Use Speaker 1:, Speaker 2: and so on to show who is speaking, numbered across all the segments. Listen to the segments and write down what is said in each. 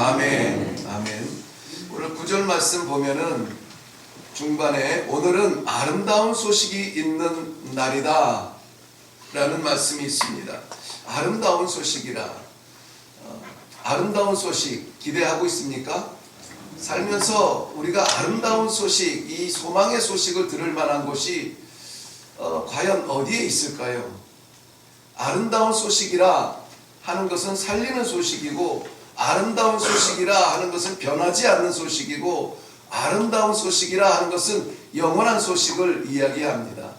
Speaker 1: 아멘. 아멘. 오늘 9절 말씀 보면은 중반에 오늘은 아름다운 소식이 있는 날이다 라는 말씀이 있습니다. 아름다운 소식이라. 아름다운 소식 기대하고 있습니까? 살면서 우리가 아름다운 소식, 이 소망의 소식을 들을 만한 곳이 과연 어디에 있을까요? 아름다운 소식이라 하는 것은 살리는 소식이고, 아름다운 소식이라 하는 것은 변하지 않는 소식이고, 아름다운 소식이라 하는 것은 영원한 소식을 이야기합니다.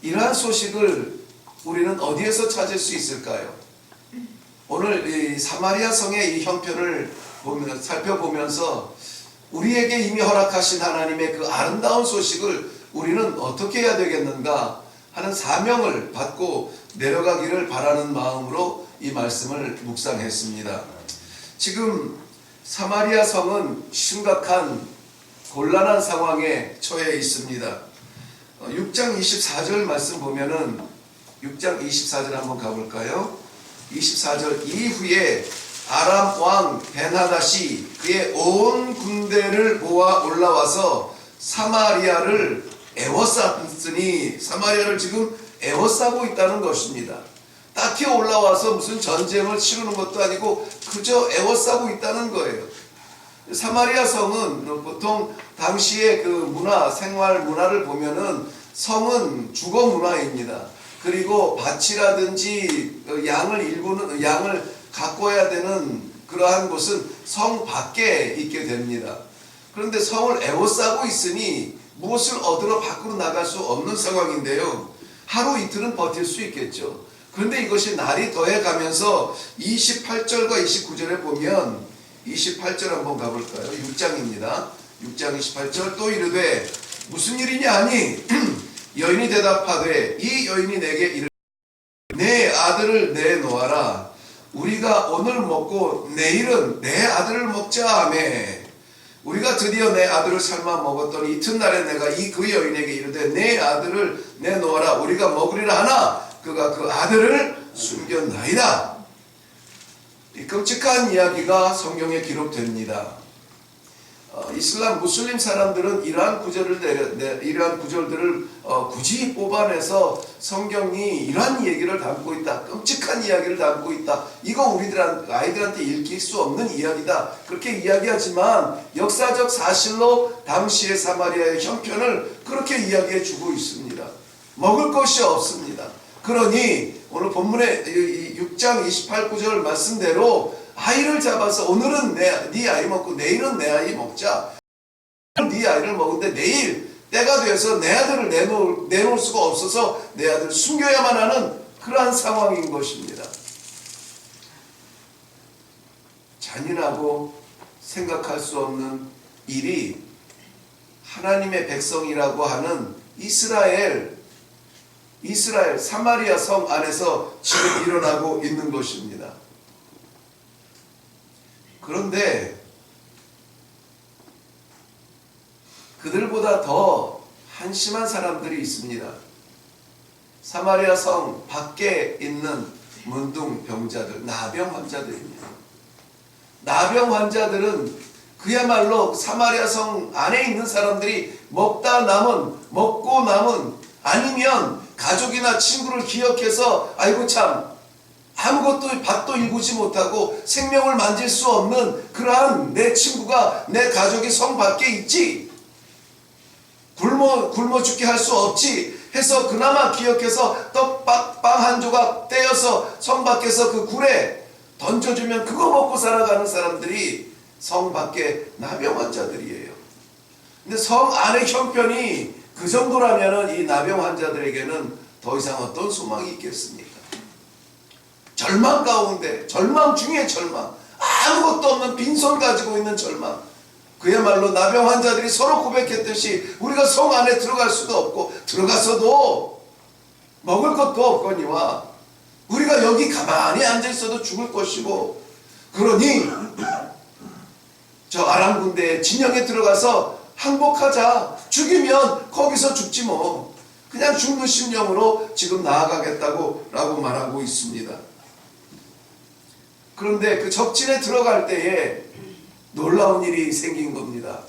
Speaker 1: 이러한 소식을 우리는 어디에서 찾을 수 있을까요? 오늘 이 사마리아 성의 이 형편을 살펴보면서 우리에게 이미 허락하신 하나님의 그 아름다운 소식을 우리는 어떻게 해야 되겠는가 하는 사명을 받고 내려가기를 바라는 마음으로 이 말씀을 묵상했습니다. 지금 사마리아 성은 심각한 곤란한 상황에 처해 있습니다. 6장 24절 말씀 보면은 6장 24절 한번 가볼까요? 24절 이후에 아람 왕 벤하닷이 그의 온 군대를 모아 올라와서 사마리아를 에워쌌으니, 사마리아를 지금 에워싸고 있다는 것입니다. 딱히 올라와서 무슨 전쟁을 치르는 것도 아니고 그저 에워싸고 있다는 거예요. 사마리아 성은 보통 당시의 그 문화, 생활 문화를 보면은 성은 주거 문화입니다. 그리고 밭이라든지 양을 가꿔야 되는 그러한 곳은 성 밖에 있게 됩니다. 그런데 성을 에워싸고 있으니 무엇을 얻으러 밖으로 나갈 수 없는 상황인데요. 하루 이틀은 버틸 수 있겠죠. 그런데 이것이 날이 더해가면서 28절과 29절에 보면, 28절 한번 가볼까요? 6장입니다. 6장 28절 또 이르되 무슨 일이냐 하니 여인이 대답하되 이 여인이 내게 이르되 내 아들을 내놓아라. 우리가 오늘 먹고 내일은 내 아들을 먹자 하며, 우리가 드디어 내 아들을 삶아 먹었더니 이튿날에 내가 그 여인에게 이르되 내 아들을 내놓아라. 우리가 먹으리라 하나 그가 그 아들을 숨겼나이다. 이 끔찍한 이야기가 성경에 기록됩니다. 이슬람 무슬림 사람들은 이러한 구절들을 굳이 뽑아내서 성경이 이러한 얘기를 담고 있다, 끔찍한 이야기를 담고 있다, 이거 아이들한테 읽힐 수 없는 이야기다, 그렇게 이야기하지만 역사적 사실로 당시의 사마리아의 형편을 그렇게 이야기해 주고 있습니다. 먹을 것이 없습니다. 그러니 오늘 본문의 6장 28구절 말씀대로 아이를 잡아서 오늘은 네 아이 먹고 내일은 내 아이 먹자. 네 아이를 먹는데 내일 때가 되어서 내 아들을 내놓을 수가 없어서 내 아들을 숨겨야만 하는 그러한 상황인 것입니다. 잔인하고 생각할 수 없는 일이 하나님의 백성이라고 하는 이스라엘 사마리아 성 안에서 지금 일어나고 있는 것입니다. 그런데 그들보다 더 한심한 사람들이 있습니다. 사마리아 성 밖에 있는 문둥병자들, 나병 환자들입니다. 나병 환자들은 그야말로 사마리아 성 안에 있는 사람들이 먹고 남은 아니면 가족이나 친구를 기억해서 아이고 참 아무것도 밭도 일구지 못하고 생명을 만질 수 없는 그러한 내 친구가, 내 가족이 성 밖에 있지, 굶어 죽게 할 수 없지 해서 그나마 기억해서 떡 빵 한 조각 떼어서 성 밖에서 그 굴에 던져주면 그거 먹고 살아가는 사람들이 성 밖에 나병 환자들이에요. 근데 성 안의 형편이 그 정도라면 이 나병 환자들에게는 더 이상 어떤 소망이 있겠습니까? 절망 가운데, 절망 중에 절망, 아무것도 없는 빈손 가지고 있는 절망. 그야말로 나병 환자들이 서로 고백했듯이 우리가 성 안에 들어갈 수도 없고 들어가서도 먹을 것도 없거니와 우리가 여기 가만히 앉아있어도 죽을 것이고, 그러니 저 아람 군대의 진영에 들어가서 항복하자. 죽이면 거기서 죽지 뭐. 그냥 죽는 심령으로 지금 나아가겠다고 라고 말하고 있습니다. 그런데 그 적진에 들어갈 때에 놀라운 일이 생긴 겁니다.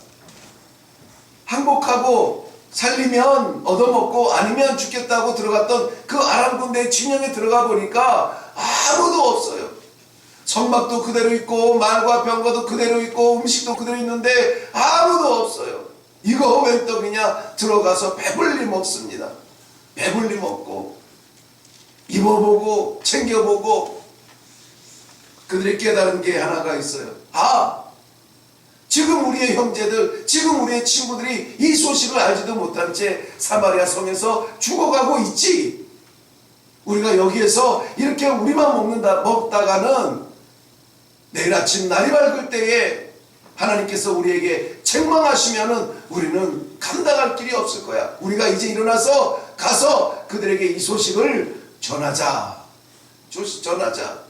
Speaker 1: 항복하고 살리면 얻어먹고 아니면 죽겠다고 들어갔던 그 아람 군대 진영에 들어가 보니까 아무도 없어요. 성막도 그대로 있고 말과 병거도 그대로 있고 음식도 그대로 있는데 아무도 없어요. 이거 웬 떡이냐? 들어가서 배불리 먹습니다. 배불리 먹고 입어보고 챙겨보고 그들이 깨달은 게 하나가 있어요. 지금 우리의 형제들, 지금 우리의 친구들이 이 소식을 알지도 못한 채 사마리아 성에서 죽어가고 있지. 우리가 여기에서 이렇게 우리만 먹다가는 내일 아침 날이 밝을 때에 하나님께서 우리에게 책망하시면은 우리는 감당할 길이 없을 거야. 우리가 이제 일어나서 가서 그들에게 이 소식을 전하자. 전하자.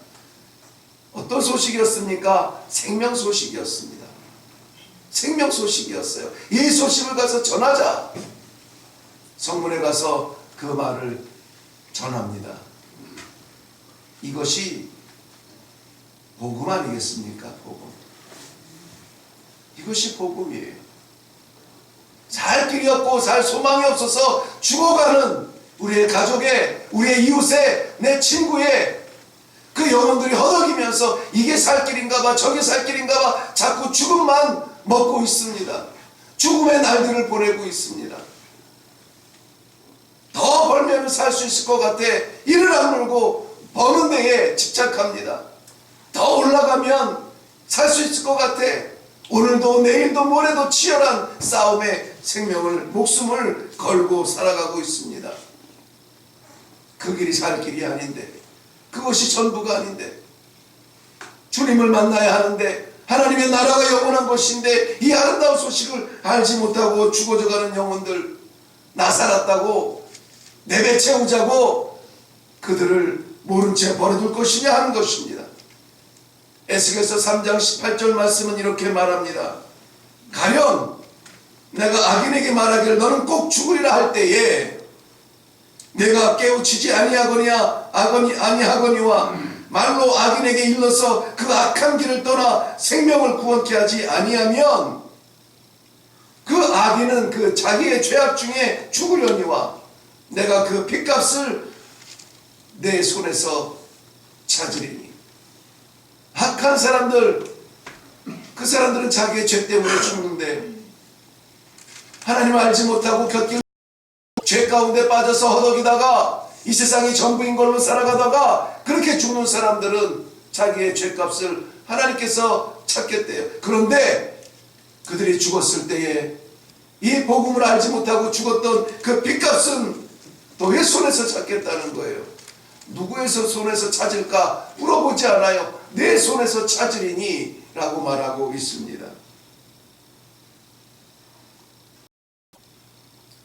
Speaker 1: 어떤 소식이었습니까? 생명 소식이었습니다. 생명 소식이었어요. 이 소식을 가서 전하자. 성문에 가서 그 말을 전합니다. 이것이 복음 아니겠습니까? 복음. 이것이 복음이에요. 살 길이 없고 살 소망이 없어서 죽어가는 우리의 가족의, 우리의 이웃의, 내 친구의 그 영혼들이 허덕이면서 이게 살 길인가 봐, 저게 살 길인가 봐 자꾸 죽음만 먹고 있습니다. 죽음의 날들을 보내고 있습니다. 더 벌면 살 수 있을 것 같아 이를 악물고 버는 데에 집착합니다. 더 올라가면 살 수 있을 것 같아. 오늘도 내일도 모레도 치열한 싸움에 생명을, 목숨을 걸고 살아가고 있습니다. 그 길이 살 길이 아닌데, 그것이 전부가 아닌데, 주님을 만나야 하는데, 하나님의 나라가 영원한 것인데 이 아름다운 소식을 알지 못하고 죽어져가는 영혼들, 나 살았다고 내배채우자고 그들을 모른 채 버려둘 것이냐 하는 것입니다. 에스겔서 3장 18절 말씀은 이렇게 말합니다. 가령 내가 악인에게 말하기를 너는 꼭 죽으리라 할 때에 내가 깨우치지 아니하거니와 말로 악인에게 일러서 그 악한 길을 떠나 생명을 구원케 하지 아니하면 그 악인은 그 자기의 죄악 중에 죽으려니와 내가 그 핏값을 내 손에서 찾으리니. 악한 사람들, 그 사람들은 자기의 죄 때문에 죽는데 하나님을 알지 못하고 곁길 죄 가운데 빠져서 허덕이다가 이 세상이 전부인 걸로 살아가다가 그렇게 죽는 사람들은 자기의 죄값을 하나님께서 찾겠대요. 그런데 그들이 죽었을 때에 이 복음을 알지 못하고 죽었던 그 핏값은 너의 손에서 찾겠다는 거예요. 누구의 손에서 찾을까 물어보지 않아요. 내 손에서 찾으리니 라고 말하고 있습니다.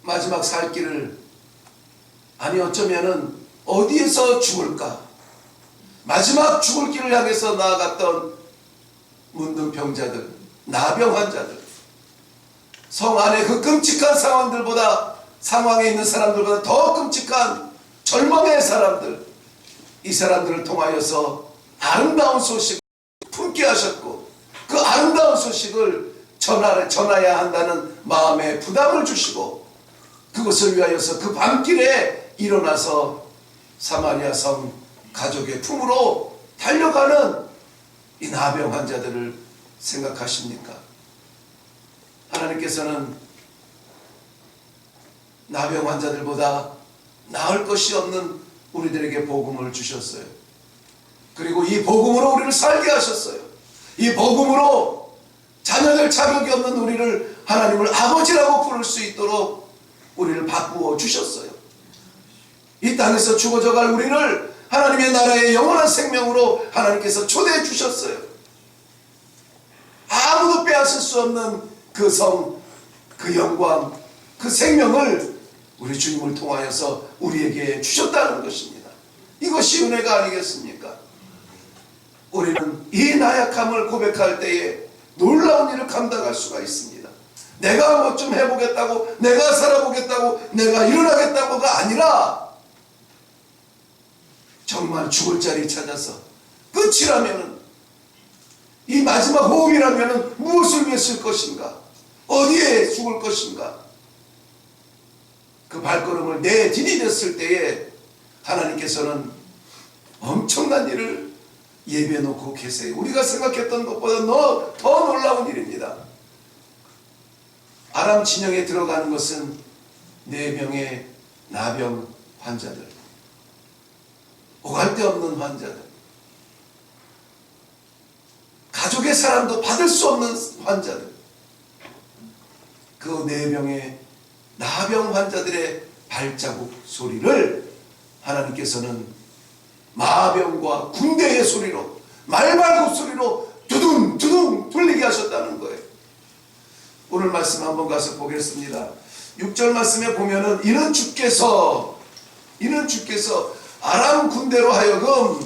Speaker 1: 마지막 살 길을, 아니 어쩌면은 어디에서 죽을까? 마지막 죽을 길을 향해서 나아갔던 문둥병자들, 나병 환자들, 성 안에 그 끔찍한 상황에 있는 사람들보다 더 끔찍한 절망의 사람들, 이 사람들을 통하여서 아름다운 소식을 품게 하셨고 그 아름다운 소식을 전해야 한다는 마음에 부담을 주시고 그것을 위하여서 그 밤길에 일어나서 사마리아 성 가족의 품으로 달려가는 이 나병 환자들을 생각하십니까? 하나님께서는 나병 환자들보다 나을 것이 없는 우리들에게 복음을 주셨어요. 그리고 이 복음으로 우리를 살게 하셨어요. 이 복음으로 자녀될 자격이 없는 우리를 하나님을 아버지라고 부를 수 있도록 우리를 바꾸어 주셨어요. 이 땅에서 죽어져갈 우리를 하나님의 나라의 영원한 생명으로 하나님께서 초대해 주셨어요. 아무도 빼앗을 수 없는 그 성, 그 영광, 그 생명을 우리 주님을 통하여서 우리에게 주셨다는 것입니다. 이것이 은혜가 아니겠습니까? 우리는 이 나약함을 고백할 때에 놀라운 일을 감당할 수가 있습니다. 내가 뭐 좀 해보겠다고, 내가 살아보겠다고, 내가 일어나겠다고가 아니라 정말 죽을 자리 찾아서 끝이라면은 이 마지막 호흡이라면 무엇을 위해 쓸 것인가? 어디에 죽을 것인가? 그 발걸음을 내디디댔을 때에 하나님께서는 엄청난 일을 예비해 놓고 계세요. 우리가 생각했던 것보다 더 놀라운 일입니다. 아람 진영에 들어가는 것은 4명의 나병 환자들, 오갈 데 없는 환자들, 가족의 사랑도 받을 수 없는 환자들, 그 4명의 나병 환자들의 발자국 소리를 하나님께서는 마병과 군대의 소리로, 말발굽 소리로 두둥두둥 돌리게 하셨다는 거예요. 오늘 말씀 한번 가서 보겠습니다. 6절 말씀에 보면은 이는 주께서 아람 군대로 하여금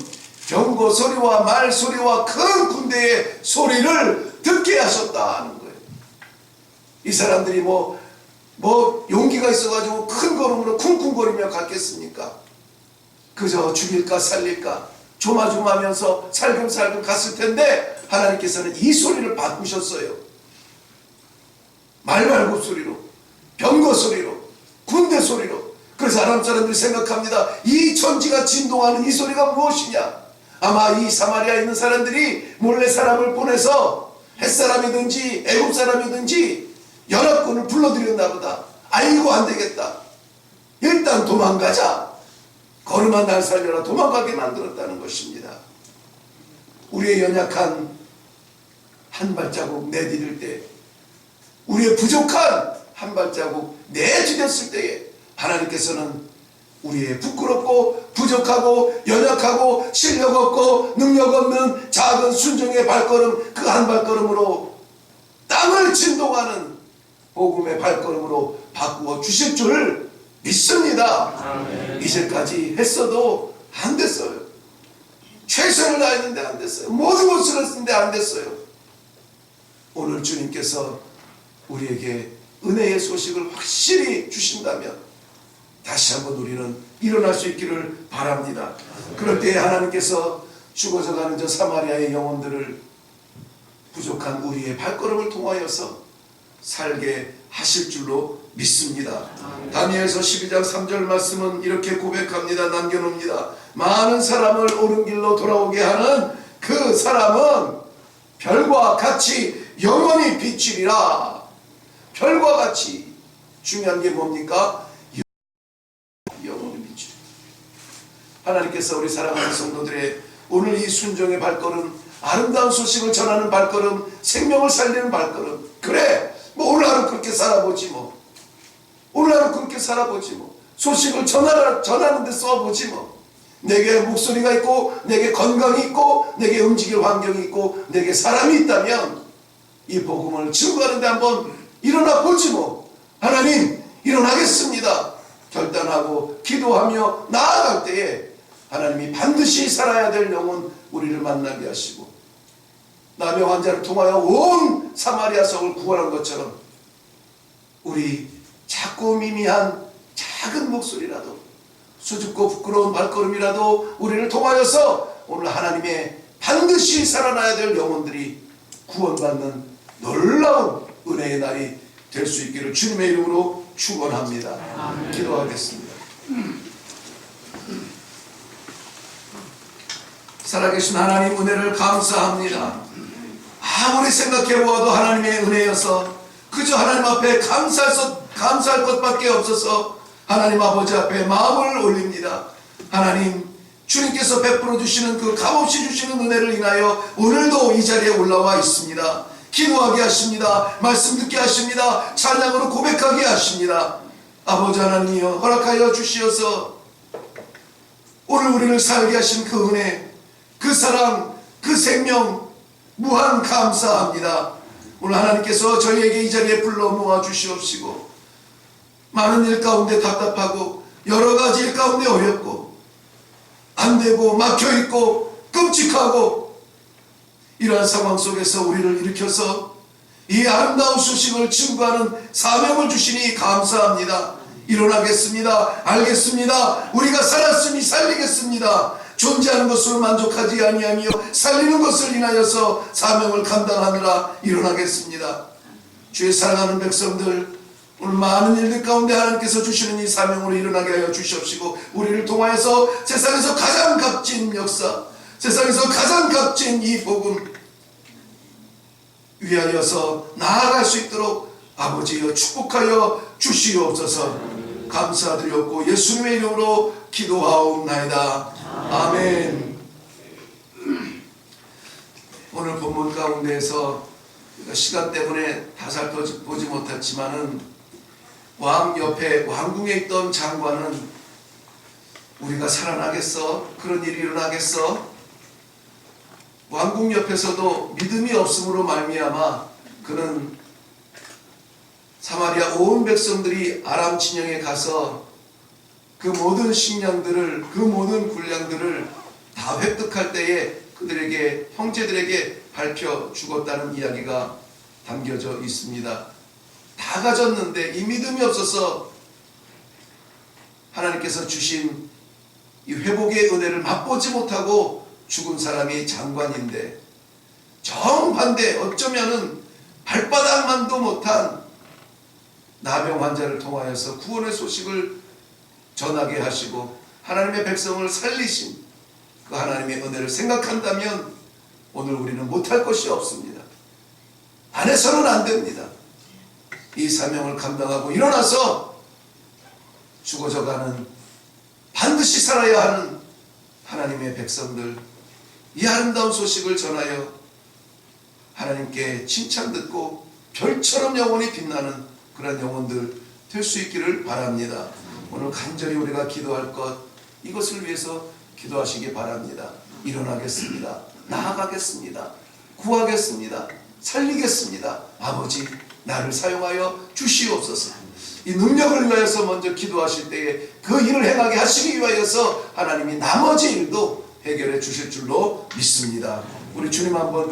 Speaker 1: 병거 소리와 말 소리와 큰 군대의 소리를 듣게 하셨다는 거예요. 이 사람들이 뭐 용기가 있어가지고 큰 걸음으로 쿵쿵거리며 갔겠습니까? 그저 죽일까 살릴까 조마조마하면서 살금살금 갔을 텐데 하나님께서는 이 소리를 바꾸셨어요. 말발굽 소리로, 병거 소리로, 군대 소리로. 그래서 아람 사람들이 생각합니다. 이 천지가 진동하는 이 소리가 무엇이냐? 아마 이 사마리아에 있는 사람들이 몰래 사람을 보내서 햇사람이든지 애굽 사람이든지 연합군을 불러들였나 보다. 아이고 안 되겠다. 일단 도망가자. 걸음아 날 살려라. 도망가게 만들었다는 것입니다. 우리의 연약한 한 발자국 내디딜 때, 우리의 부족한 한 발자국 내디뎠을 때에 하나님께서는 우리의 부끄럽고 부족하고 연약하고 실력 없고 능력 없는 작은 순종의 발걸음, 그 한 발걸음으로 땅을 진동하는 복음의 발걸음으로 바꾸어 주실 줄 믿습니다. 아멘. 이제까지 했어도 안 됐어요. 최선을 다했는데 안 됐어요. 모든 것을 했는데 안 됐어요. 오늘 주님께서 우리에게 은혜의 소식을 확실히 주신다면 다시 한번 우리는 일어날 수 있기를 바랍니다. 그럴 때 하나님께서 죽어져가는 저 사마리아의 영혼들을 부족한 우리의 발걸음을 통하여서 살게 하실 줄로 믿습니다. 다니엘서 12장 3절 말씀은 이렇게 고백합니다. 남겨놓습니다. 많은 사람을 옳은 길로 돌아오게 하는 그 사람은 별과 같이 영원히 비치리라. 별과 같이. 중요한 게 뭡니까? 영원히 비치리라. 하나님께서 우리 사랑하는 성도들의 오늘 이 순종의 발걸음, 아름다운 소식을 전하는 발걸음, 생명을 살리는 발걸음. 그래, 뭐 오늘 하루 그렇게 살아보지 뭐. 오늘 하루 그렇게 살아보지 뭐. 소식을 전하는 데 써보지 뭐. 내게 목소리가 있고, 내게 건강이 있고, 내게 움직일 환경이 있고, 내게 사람이 있다면 이 복음을 증거하는 데 한번 일어나 보지 뭐. 하나님 일어나겠습니다 결단하고 기도하며 나아갈 때에 하나님이 반드시 살아야 될 영혼 우리를 만나게 하시고, 남의 환자를 통하여 온 사마리아 성을 구원한 것처럼 우리 작고 미미한 작은 목소리라도, 수줍고 부끄러운 발걸음이라도 우리를 통하여서 오늘 하나님의 반드시 살아나야 될 영혼들이 구원받는 놀라운 은혜의 날이 될 수 있기를 주님의 이름으로 축원합니다. 아멘. 기도하겠습니다. 살아계신 하나님 은혜를 감사합니다. 아무리 생각해보아도 하나님의 은혜여서 그저 하나님 앞에 감사할 것밖에 없어서 하나님 아버지 앞에 마음을 올립니다. 하나님, 주님께서 베풀어 주시는 그 값없이 주시는 은혜를 인하여 오늘도 이 자리에 올라와 있습니다. 기도하게 하십니다. 말씀 듣게 하십니다. 찬양으로 고백하게 하십니다. 아버지 하나님이여, 허락하여 주시어서 오늘 우리를 살게 하신 그 은혜, 그 사랑, 그 생명 무한 감사합니다. 오늘 하나님께서 저희에게 이 자리에 불러 모아 주시옵시고, 많은 일 가운데 답답하고 여러 가지 일 가운데 어렵고 안되고 막혀있고 끔찍하고 이러한 상황 속에서 우리를 일으켜서 이 아름다운 소식을 증거하는 사명을 주시니 감사합니다. 일어나겠습니다. 알겠습니다. 우리가 살았으니 살리겠습니다. 존재하는 것으로 만족하지 아니하며 살리는 것을 인하여서 사명을 감당하느라 일어나겠습니다. 주의 사랑하는 백성들, 오늘 많은 일들 가운데 하나님께서 주시는 이 사명으로 일어나게 하여 주시옵시고, 우리를 통하여서 세상에서 가장 값진 역사, 세상에서 가장 값진 이 복음 위하여서 나아갈 수 있도록 아버지여 축복하여 주시옵소서. 감사드렸고 예수님의 이름으로 기도하옵나이다. 아멘. 오늘 본문 가운데에서 시간 때문에 다 살펴보지 못했지만은 왕 옆에 왕궁에 있던 장관은 우리가 살아나겠어? 그런 일이 일어나겠어? 왕궁 옆에서도 믿음이 없음으로 말미암아 그는 사마리아 온 백성들이 아람 진영에 가서 그 모든 식량들을, 그 모든 군량들을 다 획득할 때에 그들에게, 형제들에게 밟혀 죽었다는 이야기가 담겨져 있습니다. 다 가졌는데 이 믿음이 없어서 하나님께서 주신 이 회복의 은혜를 맛보지 못하고 죽은 사람이 장관인데, 정반대 어쩌면은 발바닥만도 못한 나병 환자를 통하여서 구원의 소식을 전하게 하시고 하나님의 백성을 살리신 그 하나님의 은혜를 생각한다면 오늘 우리는 못할 것이 없습니다. 안 해서는 안 됩니다. 이 사명을 감당하고 일어나서 죽어져가는, 반드시 살아야 하는 하나님의 백성들, 이 아름다운 소식을 전하여 하나님께 칭찬 듣고 별처럼 영원히 빛나는 그런 영혼들 될 수 있기를 바랍니다. 오늘 간절히 우리가 기도할 것, 이것을 위해서 기도하시기 바랍니다. 일어나겠습니다. 나아가겠습니다. 구하겠습니다. 살리겠습니다. 아버지, 나를 사용하여 주시옵소서. 이 능력을 위하여서 먼저 기도하실 때에 그 일을 행하게 하시기 위하여서 하나님이 나머지 일도 해결해 주실 줄로 믿습니다. 우리 주님 한번